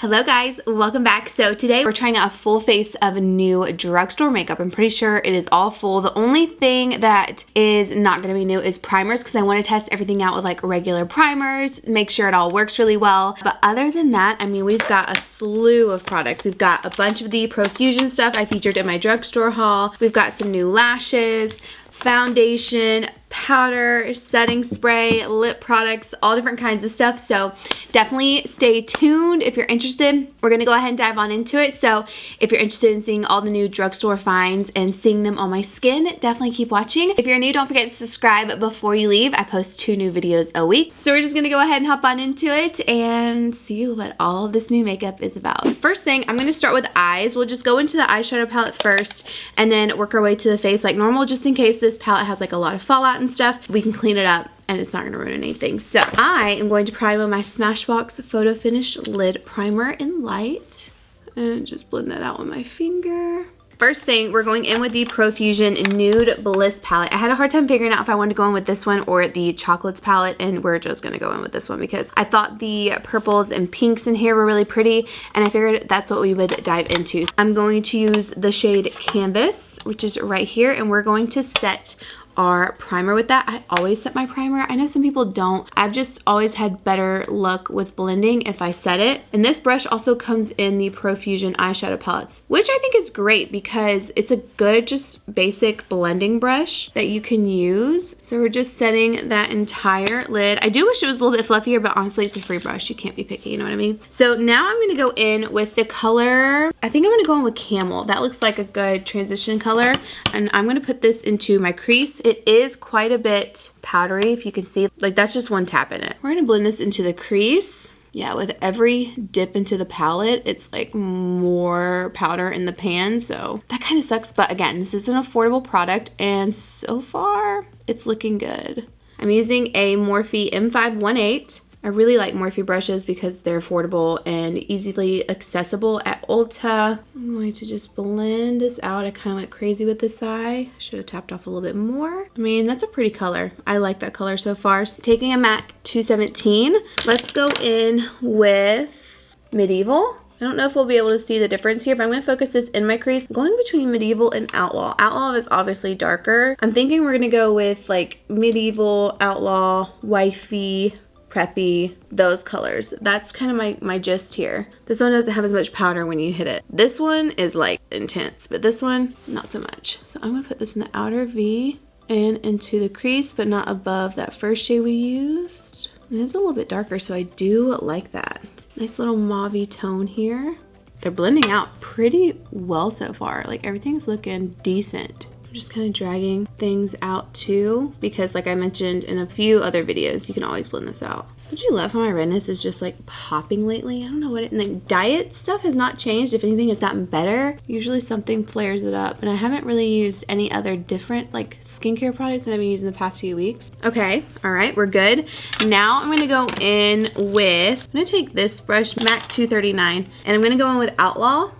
Hello guys, welcome back. So today we're trying out a full face of a new drugstore makeup. I'm pretty sure it is all full. The only thing that is not going to be new is primers because I want to test everything out with like regular primers, make sure it all works really well. But other than that, I mean, we've got a slew of products. We've got a bunch of the Profusion stuff I featured in my drugstore haul. We've got some new lashes, foundation, powder, setting spray, lip products, all different kinds of stuff. So definitely stay tuned if you're interested. We're gonna go ahead and dive on into it. So if you're interested in seeing all the new drugstore finds and seeing them on my skin, definitely keep watching. If you're new, don't forget to subscribe before you leave. I post 2 new videos a week. So we're just gonna go ahead and hop on into it and see what all of this new makeup is about. First thing, I'm gonna start with eyes. We'll just go into the eyeshadow palette first and then work our way to the face like normal, just in case this palette has like a lot of fallout and stuff. We can clean it up and it's not gonna ruin anything. So I am going to prime with my Smashbox Photo Finish Lid Primer in Light and just blend that out with my finger. First thing, we're going in with the Profusion Nude Bliss palette. I had a hard time figuring out if I wanted to go in with this one or the Chocolates palette, and we're just gonna go in with this one because I thought the purples and pinks in here were really pretty, and I figured that's what we would dive into. So I'm going to use the shade Canvas, which is right here, and we're going to set our primer with that. I always set my primer. I know some people don't. I've just always had better luck with blending if I set it. And this brush also comes in the Profusion eyeshadow palettes, which I think is great because it's a good, just basic blending brush that you can use. So we're just setting that entire lid. I do wish it was a little bit fluffier, but honestly, it's a free brush. You can't be picky, you know what I mean? So now I'm gonna go in with the color, I think I'm gonna go in with Camel. That looks like a good transition color. And I'm gonna put this into my crease. It is quite a bit powdery, if you can see. Like, that's just one tap in it. We're gonna blend this into the crease. Yeah, with every dip into the palette, it's like more powder in the pan, so that kind of sucks. But again, this is an affordable product, and so far, it's looking good. I'm using a Morphe M518. I really like Morphe brushes because they're affordable and easily accessible at Ulta. I'm going to just blend this out. I kind of went crazy with this eye. Should have tapped off a little bit more. I mean, that's a pretty color. I like that color so far. So taking a MAC 217, let's go in with Medieval. I don't know if we'll be able to see the difference here, but I'm going to focus this in my crease. I'm going between Medieval and Outlaw. Outlaw is obviously darker. I'm thinking we're going to go with like Medieval, Outlaw, Wifey, Preppy, those colors. That's kind of my gist here. This one doesn't have as much powder when you hit it. This one is like intense, but this one, not so much. So I'm gonna put this in the outer V and into the crease, but not above that first shade we used. And it's a little bit darker, so I do like that. Nice little mauve-y tone here. They're blending out pretty well so far. Like, everything's looking decent. Just kind of dragging things out too, because like I mentioned in a few other videos, you can always blend this out. Don't you love how my redness is just like popping lately? I don't know what it, and the diet stuff has not changed. If anything, it's gotten better. Usually something flares it up, and I haven't really used any other different like skincare products that I've been using the past few weeks. Okay, all right, we're good. Now I'm gonna go in with, I'm gonna take this brush, MAC 239, and I'm gonna go in with Outlaw.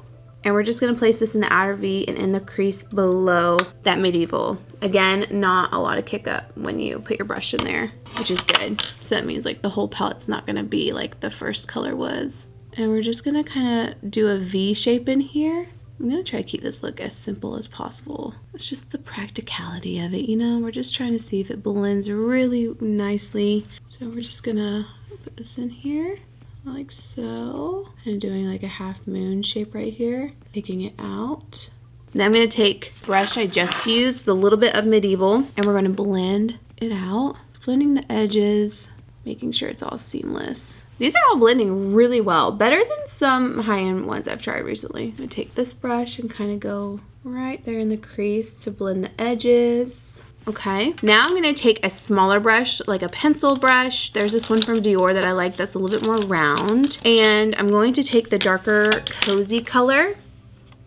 And we're just gonna place this in the outer V and in the crease below that Medieval. Again, not a lot of kick up when you put your brush in there, which is good. So that means like the whole palette's not gonna be like the first color was. And we're just gonna kind of do a V shape in here. I'm gonna try to keep this look as simple as possible. It's just the practicality of it, you know? We're just trying to see if it blends really nicely. So we're just gonna put this in here, like so, and doing like a half moon shape right here, taking it out. Then I'm going to take the brush I just used with a little bit of Medieval, and we're going to blend it out, blending the edges, making sure it's all seamless. These are all blending really well, better than some high-end ones I've tried recently. I'm going to take this brush and kind of go right there in the crease to blend the edges. Okay, now I'm gonna take a smaller brush, like a pencil brush. There's this one from Dior that I like that's a little bit more round. And I'm going to take the darker Cozy color,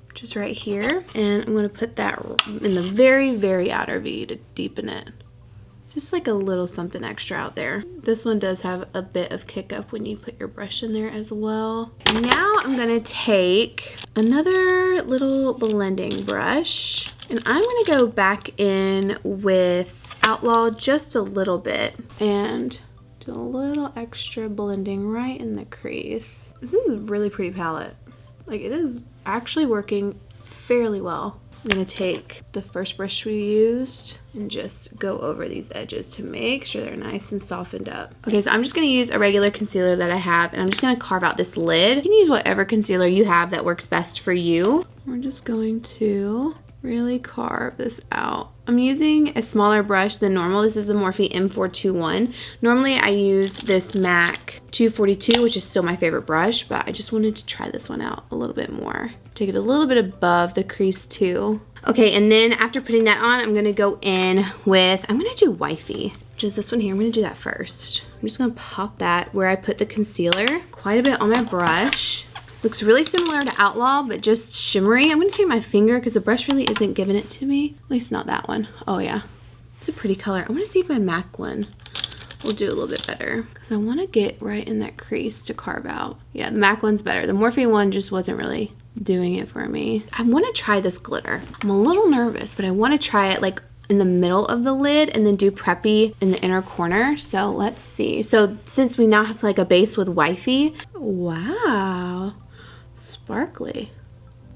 which is right here. And I'm gonna put that in the very, very outer V to deepen it. Just like a little something extra out there. This one does have a bit of kick up when you put your brush in there as well. Now I'm gonna take another little blending brush, and I'm gonna go back in with Outlaw just a little bit and Do a little extra blending right in the crease. This is a really pretty palette. Like, it is actually working fairly well. I'm gonna take the first brush we used and just go over these edges to make sure they're nice and softened up. Okay, so I'm just gonna use a regular concealer that I have, and I'm just gonna carve out this lid. You can use whatever concealer you have that works best for you. We're just going to really carve this out. I'm using a smaller brush than normal. This is the Morphe M421. Normally I use this MAC 242, which is still my favorite brush, but I just wanted to try this one out a little bit more. Take it a little bit above the crease too. Okay, and then after putting that on, I'm gonna go in with, I'm gonna do Wifey, which is this one here. I'm gonna do that first. I'm just gonna pop that where I put the concealer quite a bit on my brush. Looks really similar to Outlaw, but just shimmery. I'm gonna take my finger because the brush really isn't giving it to me. At least not that one. Oh yeah, it's a pretty color. I wanna see if my MAC one will do a little bit better because I wanna get right in that crease to carve out. Yeah, the MAC one's better. The Morphe one just wasn't really doing it for me. I wanna try this glitter. I'm a little nervous, but I wanna try it like in the middle of the lid and then do Preppy in the inner corner. So let's see. So since we now have like a base with Wifey, wow. Sparkly.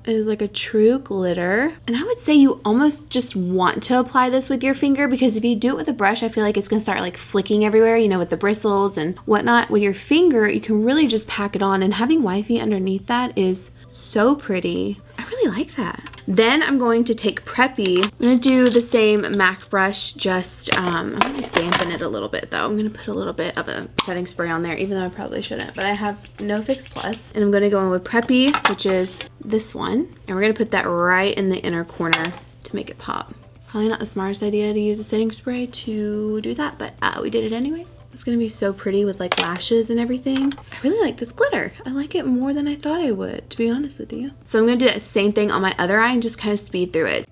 It is like a true glitter. And I would say you almost just want to apply this with your finger because if you do it with a brush, I feel like it's gonna start like flicking everywhere, you know, with the bristles and whatnot. With your finger, you can really just pack it on, and having Wifey underneath that is so pretty. I really like that. Then I'm going to take Preppy. I'm gonna do the same MAC brush, just I'm gonna dampen it a little bit though. I'm gonna put a little bit of a setting spray on there, even though I probably shouldn't, but I have No Fix Plus. And I'm gonna go in with Preppy, which is this one. And we're gonna put that right in the inner corner to make it pop. Probably not the smartest idea to use a setting spray to do that, but we did it anyways. It's gonna be so pretty with like lashes and everything. I really like this glitter. I like it more than I thought I would, to be honest with you. So I'm gonna do that same thing on my other eye and just kind of speed through it.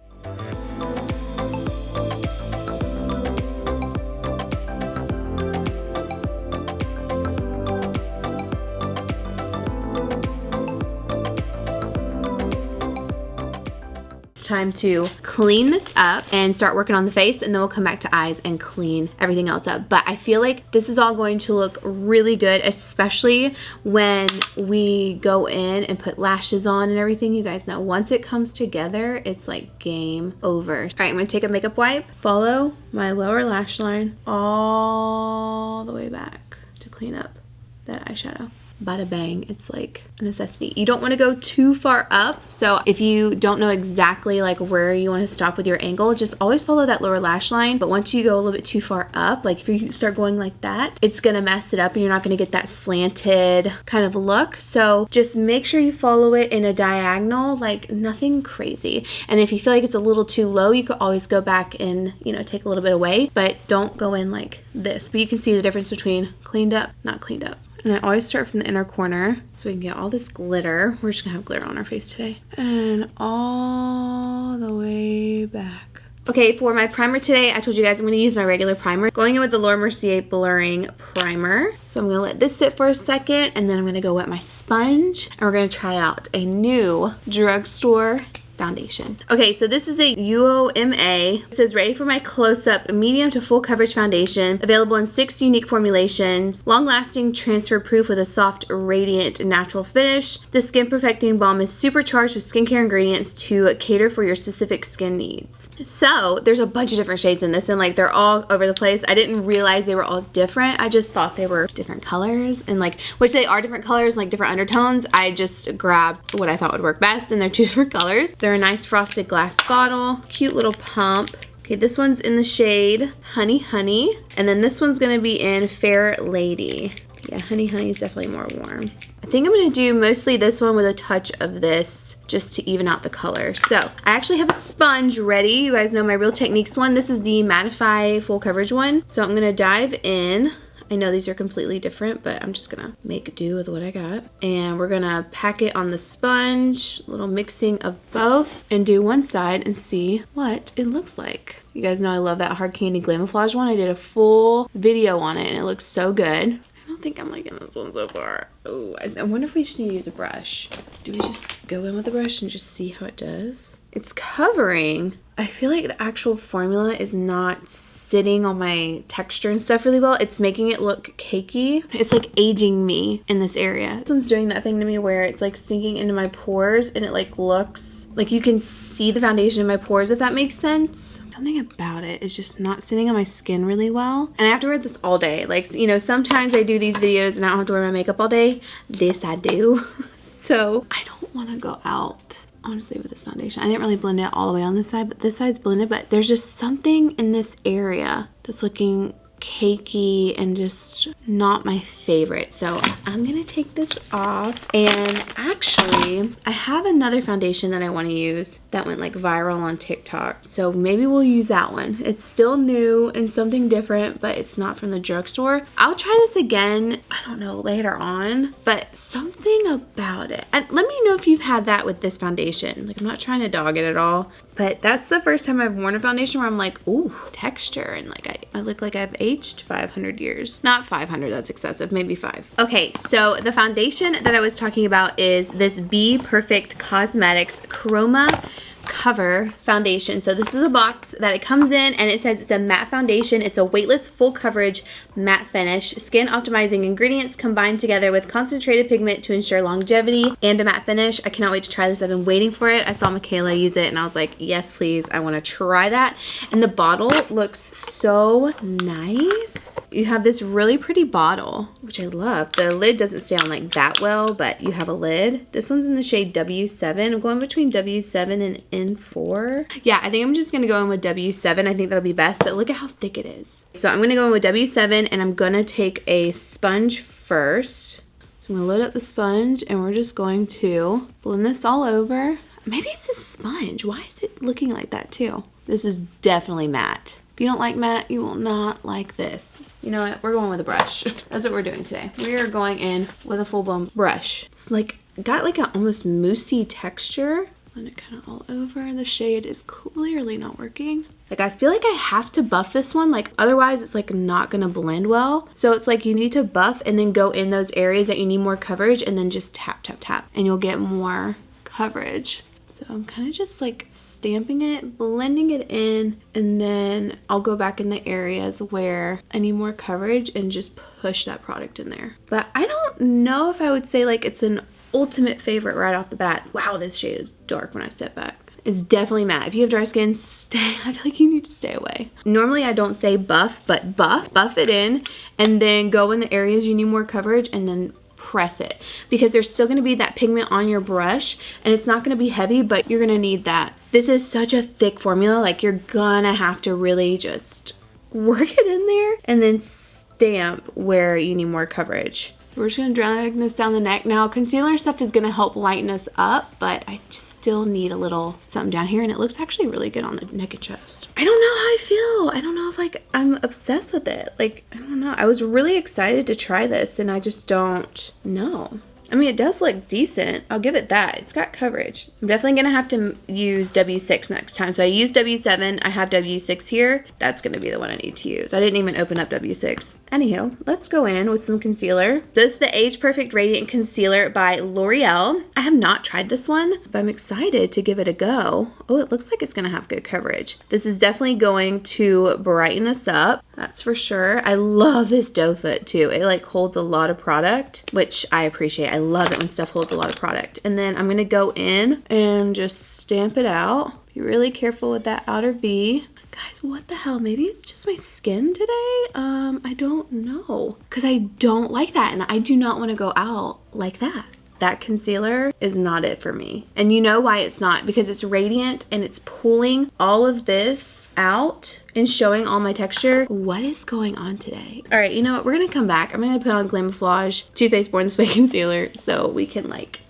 Time to clean this up and start working on the face, and then we'll come back to eyes and clean everything else up. But I feel like this is all going to look really good, especially when we go in and put lashes on and everything. You guys know once it comes together, it's like game over. All right, I'm gonna take a makeup wipe, follow my lower lash line all the way back to clean up that eyeshadow. Bada bang, it's like a necessity. You don't want to go too far up, so if you don't know exactly like where you want to stop with your angle, just always follow that lower lash line. But once you go a little bit too far up, like if you start going like that, it's gonna mess it up and you're not gonna get that slanted kind of look. So just make sure you follow it in a diagonal, like nothing crazy. And if you feel like it's a little too low, you could always go back and, you know, take a little bit away, but don't go in like this. But you can see the difference between cleaned up, not cleaned up. And I always start from the inner corner so we can get all this glitter. We're just gonna have glitter on our face today. And all the way back. Okay, for my primer today, I told you guys I'm gonna use my regular primer. Going in with the Laura Mercier Blurring Primer. So I'm gonna let this sit for a second, and then I'm gonna go wet my sponge, and we're gonna try out a new drugstore foundation. Okay, so this is a UOMA. It says ready for my close-up medium to full coverage foundation, available in 6 unique formulations, long-lasting, transfer-proof with a soft, radiant, natural finish. The skin perfecting balm is supercharged with skincare ingredients to cater for your specific skin needs. So there's a bunch of different shades in this, and like they're all over the place. I didn't realize they were all different. I just thought they were different colors, and like, which they are different colors, like different undertones. I just grabbed what I thought would work best, and they're 2 different colors. They're a nice frosted glass bottle, cute little pump. Okay, this one's in the shade Honey Honey, and then this one's gonna be in Fair Lady. Yeah, Honey Honey is definitely more warm. I think I'm gonna do mostly this one with a touch of this just to even out the color. So I actually have a sponge ready. You guys know my Real Techniques one. This is the Mattify full coverage one. So I'm gonna dive in. I know these are completely different, but I'm just gonna make do with what I got. And we're gonna pack it on the sponge, a little mixing of both, and do one side and see what it looks like. You guys know I love that Hard Candy Glamoflauge one. I did a full video on it and it looks so good. I don't think I'm liking this one so far. Oh, I wonder if we just need to use a brush. Do we just go in with a brush and just see how it does? it's covering. I feel like the actual formula is not sitting on my texture and stuff really well. It's making it look cakey. It's like aging me in this area. This one's doing that thing to me where it's like sinking into my pores and it like looks like you can see the foundation in my pores, if that makes sense. Something about it is just not sitting on my skin really well. And I have to wear this all day. Like, you know, sometimes I do these videos and I don't have to wear my makeup all day. This I do. So I don't want to go out, honestly, with this foundation. I didn't really blend it all the way on this side, but this side's blended. But there's just something in this area that's looking cakey and just not my favorite. So I'm gonna take this off. And actually, I have another foundation that I want to use that went like viral on TikTok. So maybe we'll use that one. It's still new and something different, but it's not from the drugstore. I'll try this again, I don't know, later on, but something about it. And let me know if you've had that with this foundation. Like, I'm not trying to dog it at all, but that's the first time I've worn a foundation where I'm like, ooh, texture, and like I look like I've aged 500 years. Not 500, that's excessive, maybe 5. Okay, so the foundation that I was talking about is this Be Perfect Cosmetics Chroma Cover foundation. So this is a box that it comes in, and it says it's a matte foundation. It's a weightless full coverage matte finish. Skin optimizing ingredients combined together with concentrated pigment to ensure longevity and a matte finish. I cannot wait to try this. I've been waiting for it. I saw Michaela use it and I was like, yes please, I want to try that. And the bottle looks so nice. You have this really pretty bottle, which I love. The lid doesn't stay on like that well, but you have a lid. This one's in the shade W7. I'm going between W7 and N4. Yeah, I think I'm just gonna go in with W7. I think that'll be best, but look at how thick it is. So I'm gonna go in with W7, and I'm gonna take a sponge first. So I'm gonna load up the sponge, and we're just going to blend this all over. Maybe it's a sponge. Why is it looking like that too? This is definitely matte. If you don't like matte, you will not like this. You know what? We're going with a brush. That's what we're doing today. We are going in with a full-blown brush. It's like, got like an almost moussey texture. And it kind of all over. The shade is clearly not working. Like, I feel like I have to buff this one, like otherwise it's like not gonna blend well. So it's like you need to buff and then go in those areas that you need more coverage and then just tap, tap, tap, and you'll get more coverage. So I'm kind of just like stamping it, blending it in, and then I'll go back in the areas where I need more coverage and just push that product in there. But I don't know if I would say like it's an ultimate favorite right off the bat. Wow, this shade is dark when I step back. It's definitely matte. If you have dry skin, I feel like you need to stay away. Normally I don't say buff, but buff it in, and then go in the areas you need more coverage and then press it, because there's still going to be that pigment on your brush and it's not going to be heavy, but you're going to need that. This is such a thick formula, like you're gonna have to really just work it in there and then stamp where you need more coverage. So we're just gonna drag this down the neck. Now concealer stuff is gonna help lighten us up, but I just still need a little something down here, and it looks actually really good on the neck and chest. I don't know how I feel. I don't know if like I'm obsessed with it. Like, I don't know. I was really excited to try this and I just don't know. I mean, it does look decent. I'll give it that. It's got coverage. I'm definitely gonna have to use W6 next time. So I used W7, I have W6 here. That's gonna be the one I need to use. I didn't even open up W6. Anywho, let's go in with some concealer. This is the Age Perfect Radiant Concealer by L'Oreal. I have not tried this one, but I'm excited to give it a go. Oh, it looks like it's gonna have good coverage. This is definitely going to brighten us up. That's for sure. I love this doe foot too. It like holds a lot of product, which I appreciate. I love it when stuff holds a lot of product. And then I'm gonna go in and just stamp it out. Be really careful with that outer V. Guys, what the hell? Maybe it's just my skin today? I don't know. Because I don't like that, and I do not want to go out like that. That concealer is not it for me. And you know why it's not? Because it's radiant and it's pulling all of this out and showing all my texture. What is going on today? All right, you know what? We're gonna come back. I'm gonna put on Glamoflauge Too Faced Born This Way concealer so we can like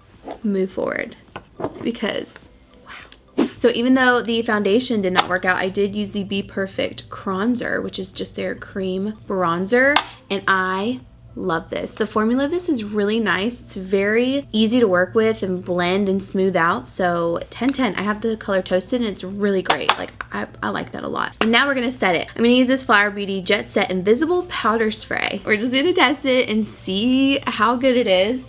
move forward, because so even though the foundation did not work out, I did use the Be Perfect cronzer, which is just their cream bronzer, and I love this. The formula of this is really nice. It's very easy to work with and blend and smooth out. So 10/10. I have the color Toasted and it's really great. Like I like that a lot. And now we're gonna set it. I'm gonna use this Flower Beauty Jet Set Invisible Powder Spray. We're just gonna test it and see how good it is.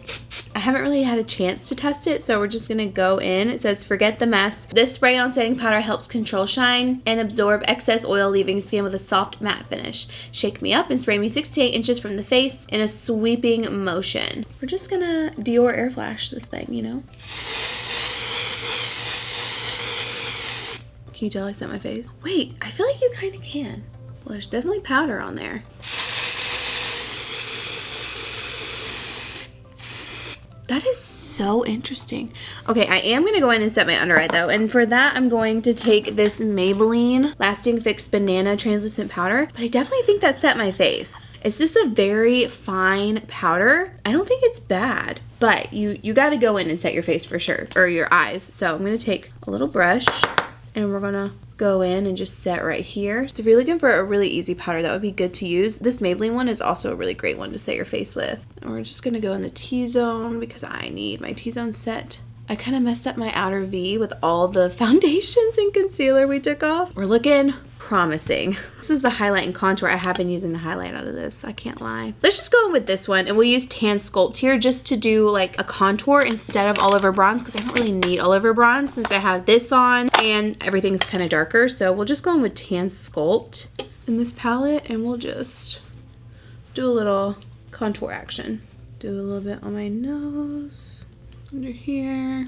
I haven't really had a chance to test it, so we're just gonna go in. It says, forget the mess. This spray-on setting powder helps control shine and absorb excess oil, leaving skin with a soft matte finish. Shake me up and spray me 6 to 8 inches from the face in a sweeping motion. We're just gonna Dior air flash this thing, you know? Can you tell I set my face? Wait, I feel like you kind of can. Well, there's definitely powder on there. That is so interesting. Okay, I am gonna go in and set my under eye though, and for that I'm going to take this Maybelline Lasting Fix Banana Translucent Powder, but I definitely think that set my face. It's just a very fine powder. I don't think it's bad, but you gotta go in and set your face for sure, or your eyes. So I'm gonna take a little brush and we're gonna go in and just set right here. So if you're looking for a really easy powder that would be good to use, this Maybelline one is also a really great one to set your face with. And we're just gonna go in the T-zone because I need my T-zone set. I kind of messed up my outer V with all the foundations and concealer we took off. We're looking promising. This is the highlight and contour. I have been using the highlight out of this, I can't lie. Let's just go in with this one and we'll use Tan Sculpt here just to do like a contour instead of all over bronze, because I don't really need all over bronze since I have this on and everything's kind of darker. So we'll just go in with Tan Sculpt in this palette and we'll just do a little contour action. Do a little bit on my nose, under here,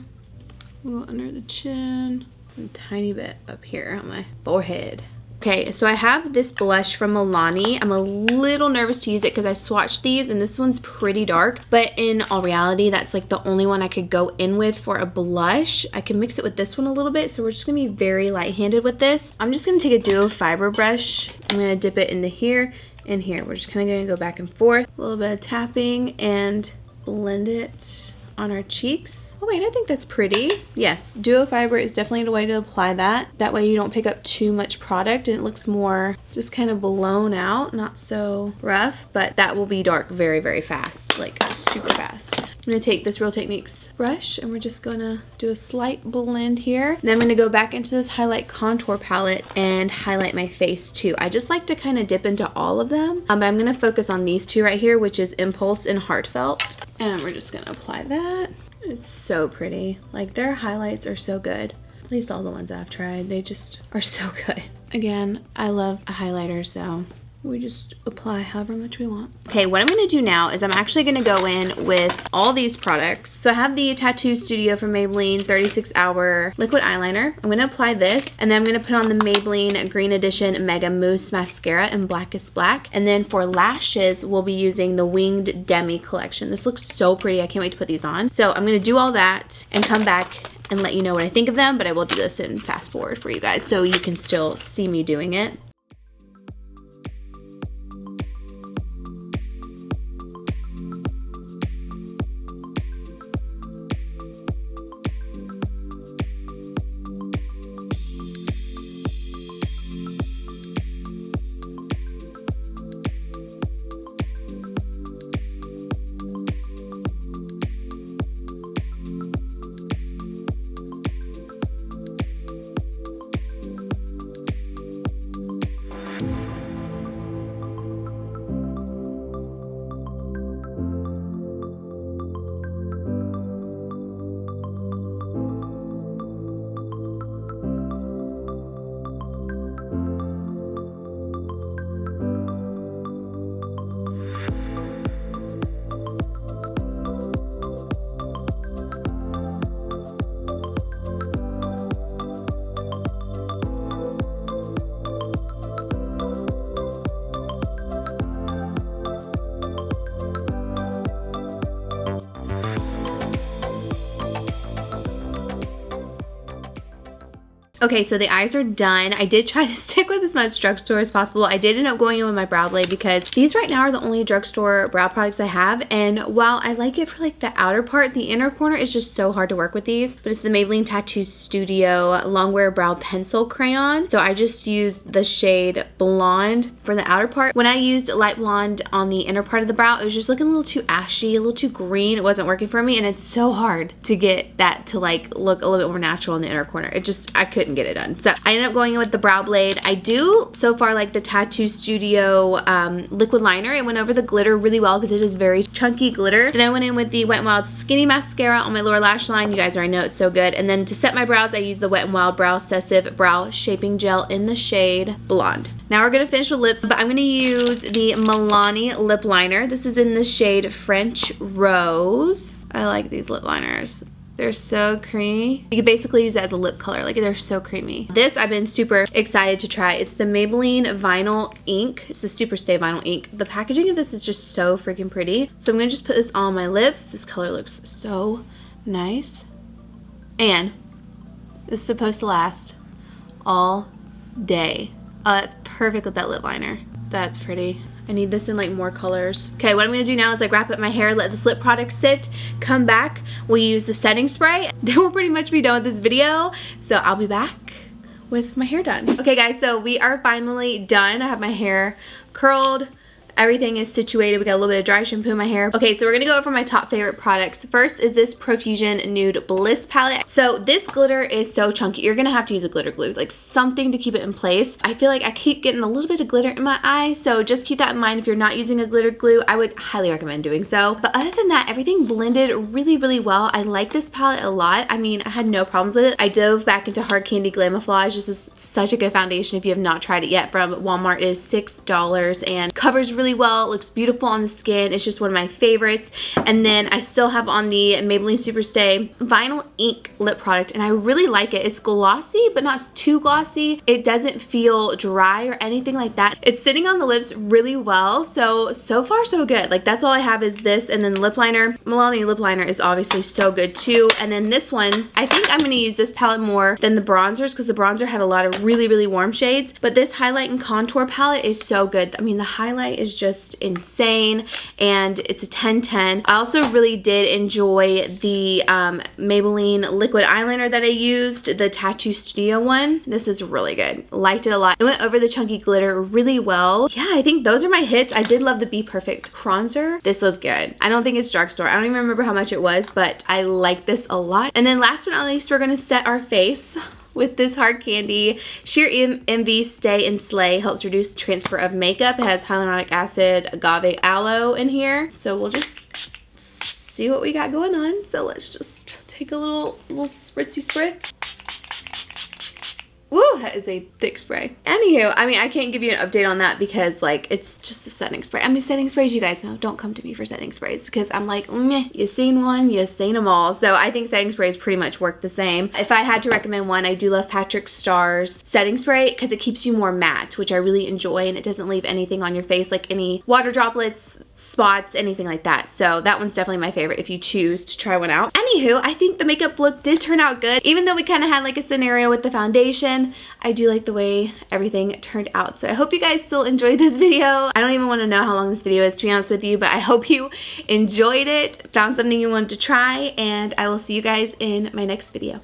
we'll go under the chin, and a tiny bit up here on my forehead. Okay, so I have this blush from Milani. I'm a little nervous to use it because I swatched these and this one's pretty dark, but in all reality, that's like the only one I could go in with for a blush. I can mix it with this one a little bit, so we're just gonna be very light-handed with this. I'm just gonna take a duo fiber brush. I'm gonna dip it into here and here. We're just kind of gonna go back and forth. A little bit of tapping and blend it on our cheeks. Oh wait, I think that's pretty. Yes, duo fiber is definitely the way to apply that. That way you don't pick up too much product and it looks more just kind of blown out, not so rough, but that will be dark very, very fast, like super fast. I'm gonna take this Real Techniques brush and we're just gonna do a slight blend here. Then I'm gonna go back into this highlight contour palette and highlight my face too. I just like to kind of dip into all of them, but I'm gonna focus on these two right here, which is Impulse and Heartfelt. And we're just gonna apply that. It's so pretty. Like their highlights are so good. At least all the ones I've tried, they just are so good. Again, I love a highlighter, so we just apply however much we want. Okay, what I'm gonna do now is I'm actually gonna go in with all these products. So I have the Tattoo Studio from Maybelline 36-hour liquid eyeliner. I'm gonna apply this, and then I'm gonna put on the Maybelline Green Edition Mega Mousse Mascara in Blackest Black. And then for lashes, we'll be using the Winged Demi collection. This looks so pretty, I can't wait to put these on. So I'm gonna do all that and come back and let you know what I think of them, but I will do this in fast forward for you guys so you can still see me doing it. Okay, so the eyes are done. I did try to stick with as much drugstore as possible. I did end up going in with my brow blade because these right now are the only drugstore brow products I have. And while I like it for like the outer part, the inner corner is just so hard to work with these. But it's the Maybelline Tattoo Studio Longwear Brow Pencil Crayon. So I just used the shade Blonde for the outer part. When I used light blonde on the inner part of the brow, it was just looking a little too ashy, a little too green. It wasn't working for me, and it's so hard to get that to like look a little bit more natural in the inner corner. I couldn't get it done. So I ended up going in with the brow blade. I do so far like the Tattoo Studio liquid liner. It went over the glitter really well because it is very chunky glitter. Then I went in with the Wet n Wild Skinny Mascara on my lower lash line. You guys already know it's so good. And then to set my brows, I used the Wet n Wild Brow Sessive Brow Shaping Gel in the shade Blonde. Now we're going to finish with lips, but I'm going to use the Milani lip liner. This is in the shade French Rose. I like these lip liners. They're so creamy. You can basically use it as a lip color. Like, they're so creamy. This I've been super excited to try. It's the Maybelline Vinyl Ink. It's the Super Stay Vinyl Ink. The packaging of this is just so freaking pretty. So I'm going to just put this on my lips. This color looks so nice. And it's supposed to last all day. Oh, that's perfect with that lip liner. That's pretty. I need this in like more colors. Okay, what I'm gonna do now is like wrap up my hair, let this lip product sit, come back, we'll use the setting spray. Then we'll pretty much be done with this video. So I'll be back with my hair done. Okay guys, so we are finally done. I have my hair curled. Everything is situated. We got a little bit of dry shampoo in my hair. Okay, so we're gonna go over my top favorite products. First is this Profusion Nude Bliss palette. So this glitter is so chunky. You're gonna have to use a glitter glue, like something to keep it in place. I feel like I keep getting a little bit of glitter in my eye, so just keep that in mind. If you're not using a glitter glue, I would highly recommend doing so. But other than that, everything blended really, really well. I like this palette a lot. I mean, I had no problems with it. I dove back into Hard Candy Glamoflauge. This is such a good foundation. If you have not tried it yet, from Walmart, it is $6 and covers really well. It looks beautiful on the skin. It's just one of my favorites. And then I still have on the Maybelline Superstay Vinyl Ink lip product, and I really like it. It's glossy, but not too glossy. It doesn't feel dry or anything like that. It's sitting on the lips really well. So far so good. Like, that's all I have is this, and then the lip liner. Milani lip liner is obviously so good too. And then this one, I think I'm gonna use this palette more than the bronzers because the bronzer had a lot of really, really warm shades. But this highlight and contour palette is so good. I mean, the highlight is just insane, and it's a 10/10. I also really did enjoy the Maybelline liquid eyeliner that I used, the Tattoo Studio one. This is really good. Liked it a lot. It went over the chunky glitter really well. Yeah, I think those are my hits. I did love the Be Perfect cronzer. This was good. I don't think it's drugstore. I don't even remember how much it was, but I like this a lot. And then last but not least, we're gonna set our face with this Hard Candy Sheer Envy Stay and Slay. Helps reduce the transfer of makeup. It has hyaluronic acid, agave aloe in here. So we'll just see what we got going on. So let's just take a little spritzy spritz. Woo, that is a thick spray. Anywho, I mean, I can't give you an update on that because, like, it's just a setting spray. I mean, setting sprays, you guys know, don't come to me for setting sprays because I'm like, meh, you seen one, you seen them all. So I think setting sprays pretty much work the same. If I had to recommend one, I do love Patrick Starr's setting spray because it keeps you more matte, which I really enjoy, and it doesn't leave anything on your face, like any water droplets, spots, anything like that. So that one's definitely my favorite if you choose to try one out. Anywho, I think the makeup look did turn out good. Even though we kind of had like a scenario with the foundation, I do like the way everything turned out. So I hope you guys still enjoyed this video. I don't even want to know how long this video is, to be honest with you, but I hope you enjoyed it, found something you wanted to try, and I will see you guys in my next video.